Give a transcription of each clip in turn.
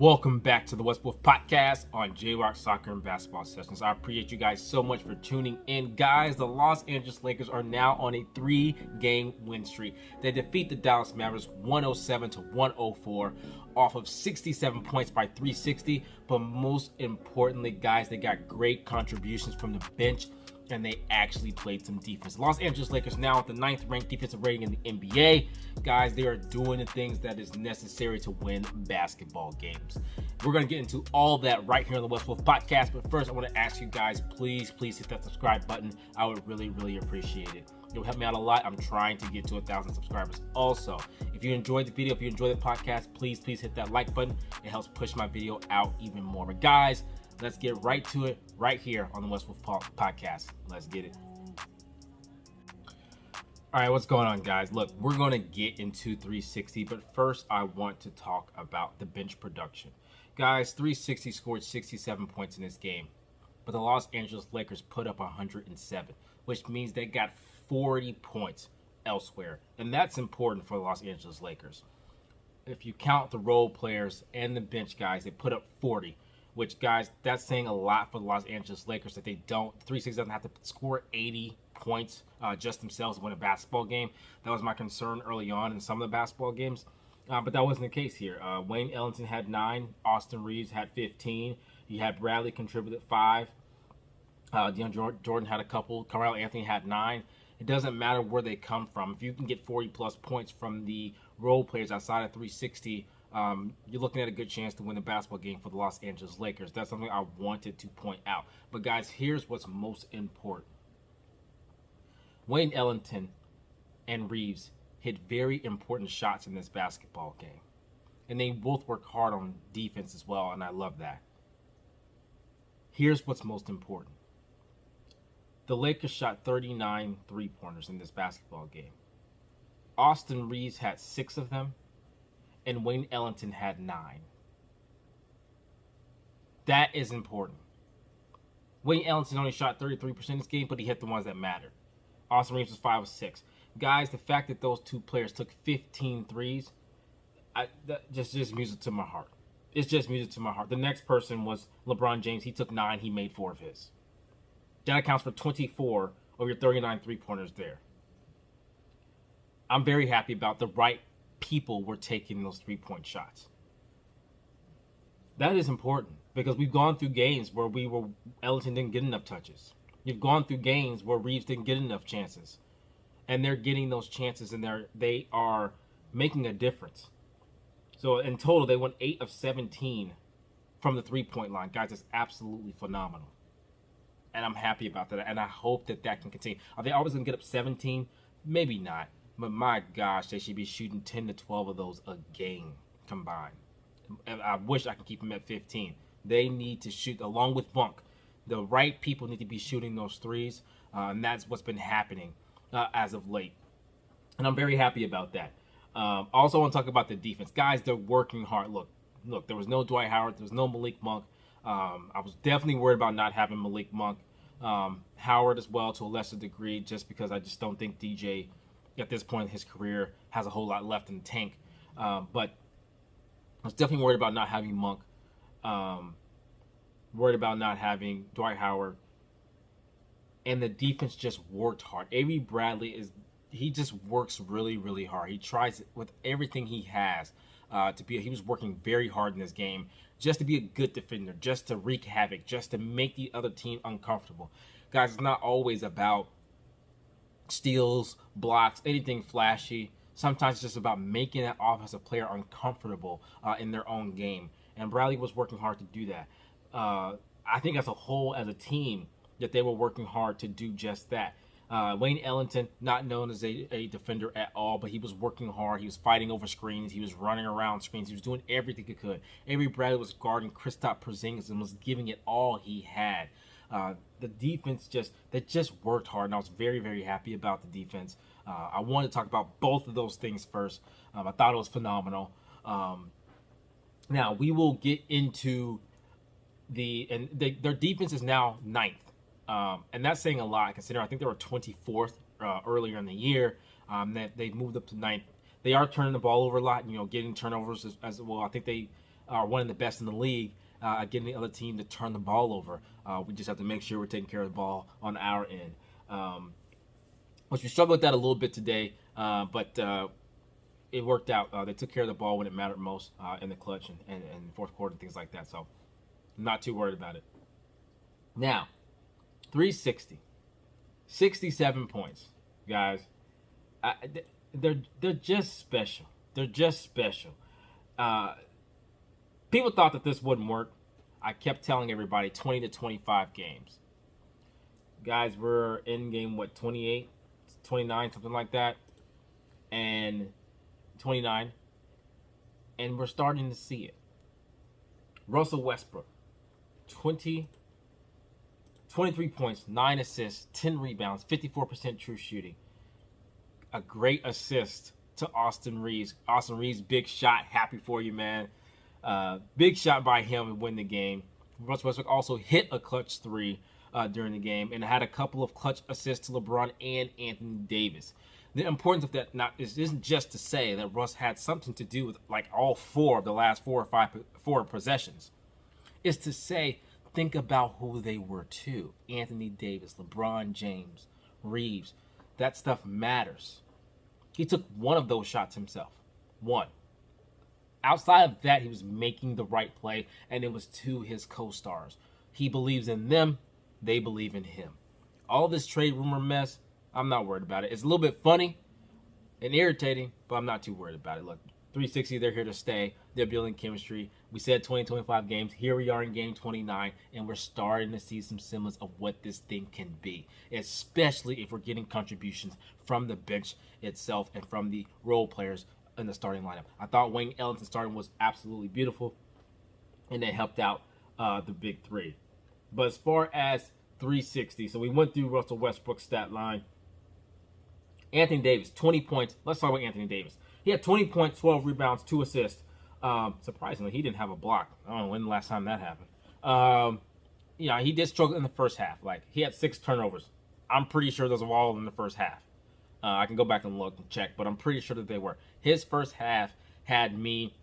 Welcome back to the Westwolf Podcast on J-Rock Soccer and Basketball Sessions. I appreciate you guys so much for tuning in. Guys, the Los Angeles Lakers are now on a 3-game win streak. They defeat the Dallas Mavericks 107-104 off of 67 points by 360. But most importantly, guys, they got great contributions from the bench, and they actually played some defense. Los Angeles Lakers now at the 9th ranked defensive rating in the NBA. Guys, they are doing the things that is necessary to win basketball games. We're going to get into all that right here on the Westwolf Podcast, but first I want to ask you guys, please hit that subscribe button. I would really appreciate it. It will help me out a lot. I'm trying to get to 1,000 subscribers. Also, if you enjoyed the video, if you enjoyed the podcast, please hit that like button. It helps push my video out even more. But guys, let's get right to it right here on the Westwolf Podcast. Let's get it. All right, what's going on, guys? Look, we're going to get into 360, but first I want to talk about the bench production. Guys, 360 scored 67 points in this game, but the Los Angeles Lakers put up 107, which means they got 40 points elsewhere, and that's important for the Los Angeles Lakers. If you count the role players and the bench guys, they put up 40. Which, guys, that's saying a lot for the Los Angeles Lakers that they don't. 360 doesn't have to score 80 points just themselves to win a basketball game. That was my concern early on in some of the basketball games. But that wasn't the case here. Wayne Ellington had 9. Austin Reaves had 15. You had Bradley contributed 5. DeAndre Jordan had a couple. Carmelo Anthony had 9. It doesn't matter where they come from. If you can get 40-plus points from the role players outside of 360, you're looking at a good chance to win the basketball game for the Los Angeles Lakers. That's something I wanted to point out. But guys, here's what's most important. Wayne Ellington and Reaves hit very important shots in this basketball game. And they both work hard on defense as well, and I love that. Here's what's most important. The Lakers shot 39 three-pointers in this basketball game. Austin Reaves had 6 of them, and Wayne Ellington had 9. That is important. Wayne Ellington only shot 33% in this game, but he hit the ones that mattered. Austin Reaves was 5 of 6. Guys, the fact that those two players took 15 threes, just music to my heart. It's just music to my heart. The next person was LeBron James. He took 9. He made 4 of his. That accounts for 24 of your 39 three-pointers there. I'm very happy about the right people were taking those three-point shots. That is important because we've gone through games where Ellington didn't get enough touches. You've gone through games where Reaves didn't get enough chances. And they're getting those chances, and they are making a difference. So in total, they went 8 of 17 from the three-point line. Guys, it's absolutely phenomenal. And I'm happy about that, and I hope that can continue. Are they always going to get up 17? Maybe not. But my gosh, they should be shooting 10 to 12 of those a game combined. And I wish I could keep them at 15. They need to shoot, along with Bunk. The right people need to be shooting those threes, and that's what's been happening as of late. And I'm very happy about that. Also, I want to talk about the defense. Guys, they're working hard. Look, there was no Dwight Howard. There was no Malik Monk. I was definitely worried about not having Malik Monk. Howard as well to a lesser degree, just because I just don't think DJ at this point in his career has a whole lot left in the tank. But I was definitely worried about not having Monk. Worried about not having Dwight Howard. And the defense just worked hard. Avery Bradley he just works really hard. He tries with everything he has he was working very hard in this game just to be a good defender, just to wreak havoc, just to make the other team uncomfortable. Guys, it's not always about steals, blocks, anything flashy. Sometimes it's just about making that offensive player uncomfortable in their own game. And Bradley was working hard to do that. I think as a whole, as a team, that they were working hard to do just that. Wayne Ellington, not known as a defender at all, but he was working hard. He was fighting over screens. He was running around screens. He was doing everything he could. Avery Bradley was guarding Kristaps Porzingis and was giving it all he had. The defense just worked hard, and I was very happy about the defense. I want to talk about both of those things first. I thought it was phenomenal. Now, we will get into their defense is now 9th. And that's saying a lot, considering I think they were 24th earlier in the year. That they've moved up to 9th. They are turning the ball over a lot, getting turnovers as well. I think they are one of the best in the league getting the other team to turn the ball over. We just have to make sure we're taking care of the ball on our end. Which we struggled with that a little bit today, but it worked out. They took care of the ball when it mattered most in the clutch and fourth quarter, things like that. So I'm not too worried about it. Now, 360, 67 points, guys. They're just special. They're just special. People thought that this wouldn't work. I kept telling everybody 20 to 25 games. Guys, we're in game, 28, 29, something like that. And 29. And we're starting to see it. Russell Westbrook, 23 points, 9 assists, 10 rebounds, 54% true shooting. A great assist to Austin Reaves. Austin Reaves, big shot. Happy for you, man. Big shot by him to win the game. Russell Westbrook also hit a clutch 3 during the game and had a couple of clutch assists to LeBron and Anthony Davis. The importance of that isn't just to say that Russ had something to do with like all 4 of the last 4 possessions. It's to say, think about who they were too. Anthony Davis, LeBron James, Reaves. That stuff matters. He took one of those shots himself. One. Outside of that, he was making the right play, and it was to his co-stars. He believes in them. They believe in him. All this trade rumor mess, I'm not worried about it. It's a little bit funny and irritating, but I'm not too worried about it. Look, 360, they're here to stay. They're building chemistry. We said 20, 25 games. Here we are in game 29, and we're starting to see some semblance of what this thing can be, especially if we're getting contributions from the bench itself and from the role players in the starting lineup. I thought Wayne Ellington starting was absolutely beautiful, and they helped out the big 3. But as far as 360, so we went through Russell Westbrook's stat line. Anthony Davis, 20 points. Let's talk about Anthony Davis. He had 20 points, 12 rebounds, 2 assists. Surprisingly, he didn't have a block. I don't know when the last time that happened. He did struggle in the first half. Like, he had 6 turnovers. I'm pretty sure those were all in the first half. I can go back and look and check, but I'm pretty sure that they were. His first half had me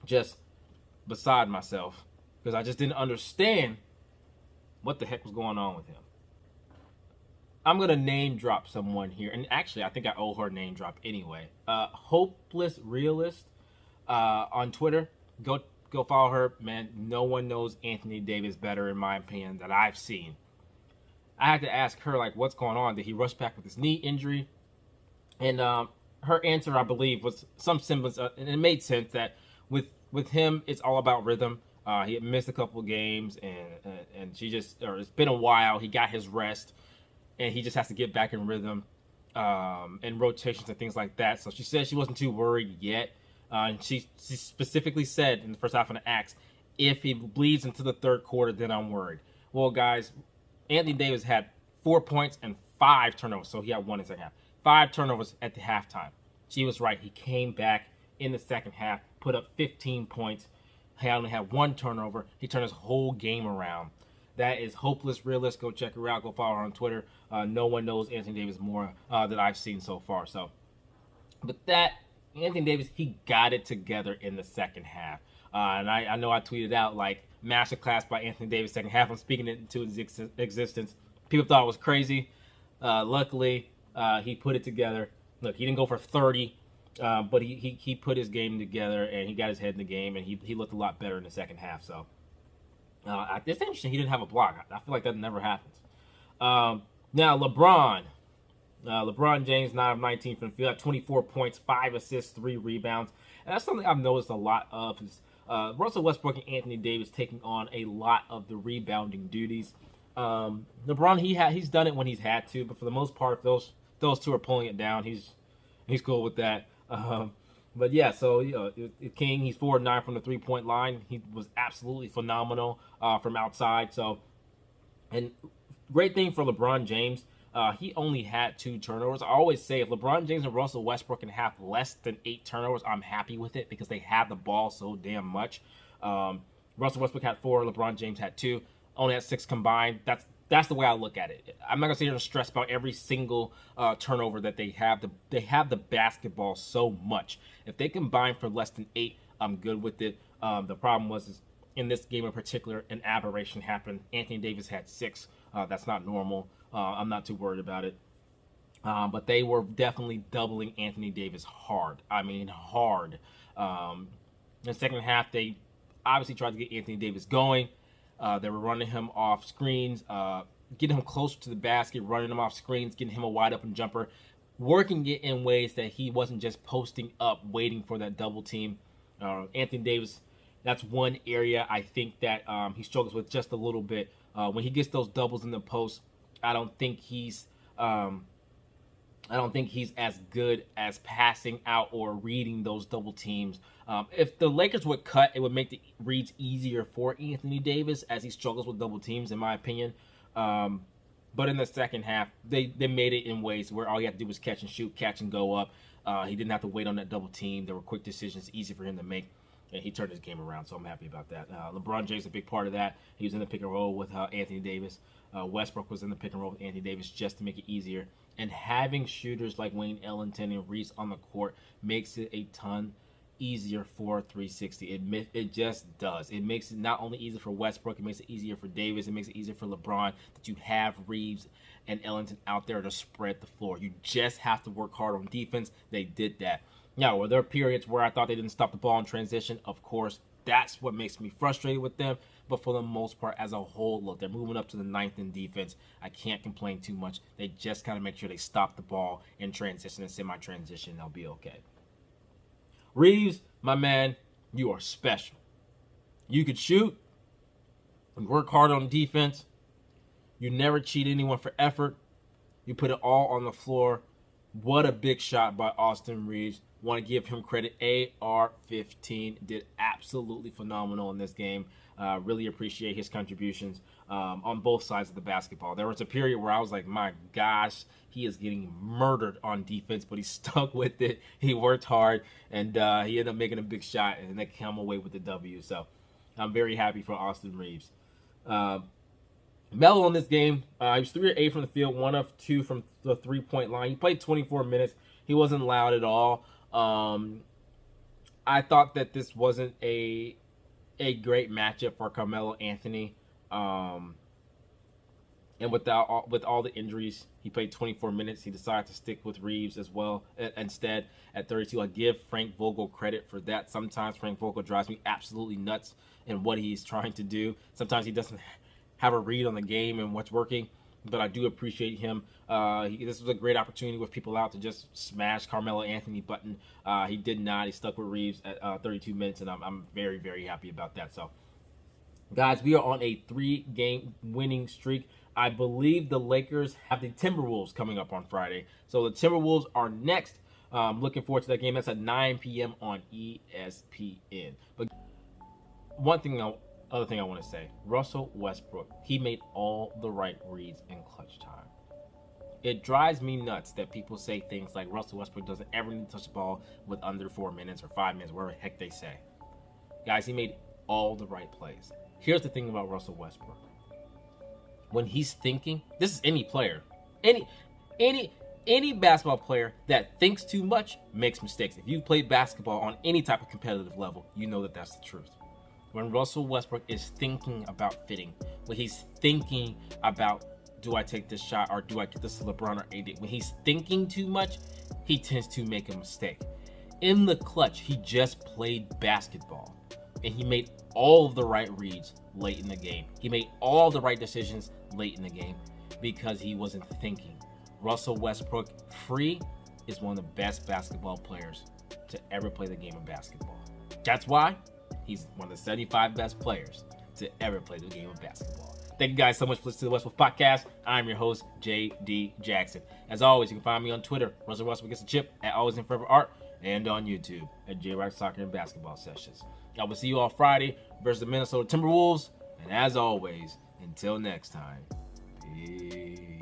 just beside myself because I just didn't understand what the heck was going on with him. I'm going to name drop someone here. And actually, I think I owe her a name drop anyway. Hopeless Realist on Twitter. Go follow her. Man, no one knows Anthony Davis better, in my opinion, that I've seen. I had to ask her, like, what's going on? Did he rush back with his knee injury? And her answer, I believe, was some semblance of, and it made sense that with him, it's all about rhythm. He had missed a couple of games, and it's been a while. He got his rest. And he just has to get back in rhythm and rotations and things like that. So she said she wasn't too worried yet. And she specifically said in the first half of the axe, if he bleeds into the third quarter, then I'm worried. Well, guys, Anthony Davis had 4 points and 5 turnovers. So he had 1 in the second half. 5 turnovers at the halftime. She was right. He came back in the second half, put up 15 points. He only had 1 turnover. He turned his whole game around. That is Hopeless Realist. Go check her out. Go follow her on Twitter. No one knows Anthony Davis more that I've seen so far. So, but that, Anthony Davis, he got it together in the second half. And I know I tweeted out, like, masterclass by Anthony Davis second half. I'm speaking it into existence. People thought it was crazy. Luckily, he put it together. Look, he didn't go for 30, but he put his game together, and he got his head in the game, and he looked a lot better in the second half. So, it's interesting he didn't have a block. I feel like that never happens. Now, LeBron James, 9 of 19 from the field, 24 points, 5 assists, 3 rebounds. And that's something I've noticed a lot of is Russell Westbrook and Anthony Davis taking on a lot of the rebounding duties. LeBron, he's done it when he's had to, but for the most part, those 2 are pulling it down. He's cool with that. But yeah, so King, he's 4 of 9 from the 3-point line. He was absolutely phenomenal from outside. So, and great thing for LeBron James, he only had 2 turnovers. I always say if LeBron James and Russell Westbrook can have less than 8 turnovers, I'm happy with it because they have the ball so damn much. Russell Westbrook had 4, LeBron James had 2, only had 6 combined. That's the way I look at it. I'm not gonna sit here and stress about every single turnover that they have. They have the basketball so much. If they combine for less than 8, I'm good with it. The problem was in this game in particular, an aberration happened. Anthony Davis had 6. That's not normal. I'm not too worried about it. But they were definitely doubling Anthony Davis hard. I mean, hard. In the second half, they obviously tried to get Anthony Davis going. They were running him off screens, getting him closer to the basket, running him off screens, getting him a wide open jumper, working it in ways that he wasn't just posting up, waiting for that double team. Anthony Davis, that's one area I think that he struggles with just a little bit. When he gets those doubles in the post, I don't think he's as good as passing out or reading those double teams. If the Lakers would cut, it would make the reads easier for Anthony Davis as he struggles with double teams, in my opinion. But in the second half, they made it in ways where all he had to do was catch and shoot, catch and go up. He didn't have to wait on that double team. There were quick decisions, easy for him to make. And he turned his game around, so I'm happy about that. LeBron James is a big part of that. He was in the pick and roll with Anthony Davis. Westbrook was in the pick and roll with Anthony Davis just to make it easier. And having shooters like Wayne Ellington and Reaves on the court makes it a ton easier for 360. It just does. It makes it not only easier for Westbrook, it makes it easier for Davis, it makes it easier for LeBron that you have Reaves and Ellington out there to spread the floor. You just have to work hard on defense. They did that. Now, were there periods where I thought they didn't stop the ball in transition? Of course. That's what makes me frustrated with them. But for the most part, as a whole, look, they're moving up to the 9th in defense. I can't complain too much. They just got to make sure they stop the ball in transition and semi-transition. They'll be okay. Reaves, my man, you are special. You could shoot. You work hard on defense. You never cheat anyone for effort. You put it all on the floor. What a big shot by Austin Reaves. Want to give him credit. AR-15 did absolutely phenomenal in this game. Really appreciate his contributions on both sides of the basketball. There was a period where I was like, my gosh, he is getting murdered on defense, but he stuck with it. He worked hard, and he ended up making a big shot, and they come away with the W. So I'm very happy for Austin Reaves. Melo in this game, he was 3 of 8 from the field, 1 of 2 from the three-point line. He played 24 minutes. He wasn't loud at all. I thought that this wasn't a great matchup for Carmelo Anthony. And with all the injuries, he played 24 minutes. He decided to stick with Reaves as well. Instead, at 32, I give Frank Vogel credit for that. Sometimes Frank Vogel drives me absolutely nuts in what he's trying to do. Sometimes he doesn't have a read on the game and what's working, but I do appreciate him. This was a great opportunity with people out to just smash Carmelo Anthony button. He did not. He stuck with Reaves at 32 minutes, and I'm very, very happy about that. So, guys, we are on a 3-game winning streak. I believe the Lakers have the Timberwolves coming up on Friday. So the Timberwolves are next. Looking forward to that game. That's at 9 p.m. on ESPN. But other thing I want to say, Russell Westbrook, he made all the right reads in clutch time. It drives me nuts that people say things like Russell Westbrook doesn't ever need to touch the ball with under 4 minutes or 5 minutes, whatever the heck they say. Guys, he made all the right plays. Here's the thing about Russell Westbrook. When he's thinking, this is any player, any basketball player that thinks too much makes mistakes. If you've played basketball on any type of competitive level, you know that that's the truth. When Russell Westbrook is thinking about fitting, when he's thinking about, do I take this shot or do I get this to LeBron or AD? When he's thinking too much, he tends to make a mistake. In the clutch, he just played basketball, and he made all of the right reads late in the game. He made all the right decisions late in the game because he wasn't thinking. Russell Westbrook, free, is one of the best basketball players to ever play the game of basketball. That's why he's one of the 75 best players to ever play the game of basketball. Thank you guys so much for listening to the Westwolf Podcast. I'm your host, J.D. Jackson. As always, you can find me on Twitter, Russell Westbrook Gets a Chip, at Always in Forever Art, and on YouTube at J-Rock Soccer and Basketball Sessions. I will see you all Friday versus the Minnesota Timberwolves. And as always, until next time, peace.